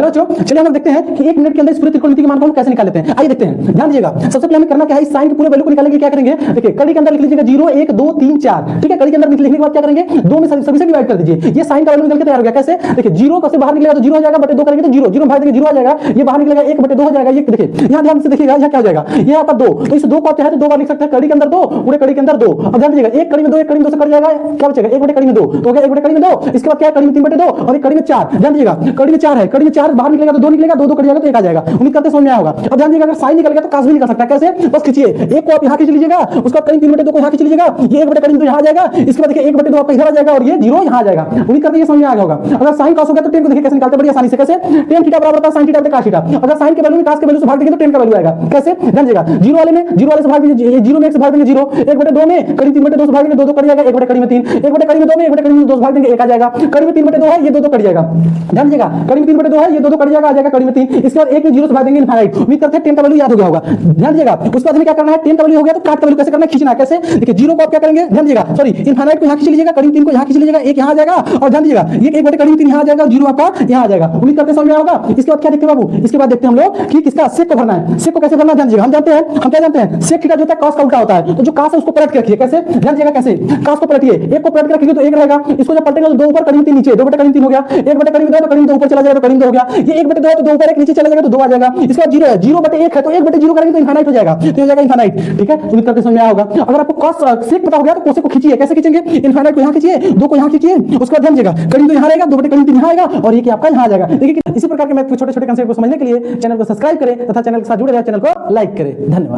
बच्चों चलिए हम लोग देखते हैं कि 1 मिनट के अंदर इस पूरे त्रिकोणमिति के मान को हम कैसे निकाल लेते हैं। आइए देखते हैं, ध्यान दीजिएगा। सबसे पहले हमें करना क्या है, इस साइन के पूरे वैल्यू को निकालने के क्या करेंगे, देखिए कड़ी के अंदर लिख लीजिएगा 0 1 2 3 4, ठीक है। कड़ी के अंदर लिखने के बाद क्या करेंगे, 2 में सभी से डिवाइड कर दीजिए। ये साइन का वैल्यू निकल के तैयार हो गया। कैसे, देखिए 0 का से बाहर निकलेगा तो 0 हो जाएगा, बटे 2 करेंगे तो 0 0 भाग देंगे 0 आ जाएगा। ये बाहर निकलेगा 1 बटे 2 हो जाएगा। ये देखिए यहां ध्यान से देखिएगा, यहां क्या हो जाएगा, ये आपका 2, तो इस 2 को आप चाहे तो 2 बार लिख सकते हैं। कड़ी के अंदर 2, पूरे कड़ी के अंदर 2। अब ध्यान दीजिएगा, एक कड़ी में 2, एक कड़ी में 2 से कट जाएगा, क्या बचेगा 1 बटे कड़ी में 2, तो हो गया 1 बटे कड़ी में 2। इसके बाद क्या है, कड़ी में 3 बटे 2 और एक कड़ी में 4। ध्यान दीजिएगा कड़ी में 4 है, कड़ी में 4 बाहर निकलेगा तो 2 निकलेगा, 2 2 कट जाएगा तो 1 आ जाएगा। उम्मीद करते समझ में आया होगा। अब ध्यान दीजिएगा, अगर साइन निकल गया तो कास भी निकल सकता है। कैसे, बस खींचिए, एक को आप यहां खींच लीजिएगा, उसका कड़ी 3 बटे 2 को यहां खींच लीजिएगा, ये 1 बटे कड़ी में 2 यहां आ जाएगा। इसके बाद देखिए 1 बटे 2 आपका इधर आ जाएगा और ये 0 यहां आ जाएगा। उम्मीद करते हैं समझ में आ गया होगा। अगर साइन cos हो गया तो tan को देखिए कैसे निकालते हैं, बड़ी आसानी से। कैसे, tan थीटा बराबर होता है sin थीटा बटे cos थीटा। अगर sin के वैल्यू में cos के वैल्यू से भाग देंगे तो tan का वैल्यू आएगा। कैसे, ध्यान दीजिएगा, 0 वाले से भाग दीजिए, 0 में 1 से भाग देंगे 0, 1 बटे 2 में कड़ी 3 बटे 2 से भाग देंगे 2 2 कट जाएगा, 1 बटे कड़ी में 3, 1 बटे कड़ी में 2 में 1 बटे कड़ी में 2 से भाग देंगे 1 आ जाएगा। कड़ी में 3 बटे 2 है, ये 2 2 कट जाएगा। ध्यान दीजिएगा, कड़ी में 3 बटे 2 है, ये 2 2 कट जाएगा, आ जाएगा कड़ी में 3। इसके बाद 1 में 0 से भाग देंगे इनफाइनाइट। उम्मीद करते हैं tan का वैल्यू याद हो गया होगा। ध्यान दीजिएगा, उसके बाद हमें क्या करना है, tan का वैल्यू हो गया तो काट का वैल्यू कैसे करना है, खींचना है। कैसे, देखिए 0 को आप क्या करेंगे, ध्यान दीजिएगा, सॉरी इनफाइनाइट को यहां खींच लीजिएगा, कड़ी 3 को यहां खींच लीजिएगा, 1 यहां आ जाएगा और ध्यान दीजिएगा ये 1 बटे कड़ी में 3 यहां आ जाएगा और 0 आपका यहां आ जाएगा। उम्मीद करते हैं समझ में आया होगा। इसके बाद क्या देखते हैं बाबू, इसके बाद देखते हैं हम लोग कि किसका सेक को भरना है। सेक को कैसे भरना है, ध्यान दीजिएगा, हम जानते हैं, हम क्या जानते हैं, सेक थीटा जो होता है cos का उल्टा होता है। तो जो cos है उसको पलट के रखिए। कैसे, ध्यान दीजिएगा, कैसे cos को पलटिए, 1 को पलट के रखिए तो 1 रहेगा, इसको जब पलटेंगे तो 2 ऊपर कड़ी में 3 नीचे, 2 बटे कड़ी में 3 हो गया, 1 बटे कड़ी में 2 तो कड़ी में 2 ऊपर चला जाएगा तो कड़ी में 2 हो गया। ये 1 बटे 2 है तो 2 ऊपर 1 नीचे चला जाएगा तो 2 आ जाएगा। इसके बाद 0 है, 0 बटे 1 है तो 1 बटे 0 करेंगे तो इनफाइनाइट हो जाएगा, तो हो जाएगा इनफाइनाइट। ठीक है, उम्मीद करते समझ में आया होगा। अगर आपको cos सेक पता हो गया तो कोसेक को खींचिए। कैसे खींचेंगे, इनफाइनाइट को यहां खींचिए, 2 को यहां खींचिए, उसके बाद ध्यान दीजिएगा कड़ी तो यहां रहेगा, 2 बटे कड़ी में 3 यहां आएगा और ये कि आपका यहां आ जाएगा। देखिए इसी प्रकार के मैथ के छोटे-छोटे कांसेप्ट को समझने के लिए चैनल को सब्सक्राइब करें तथा चैनल के साथ जुड़े रहें, चैनल को लाइक करें। धन्यवाद।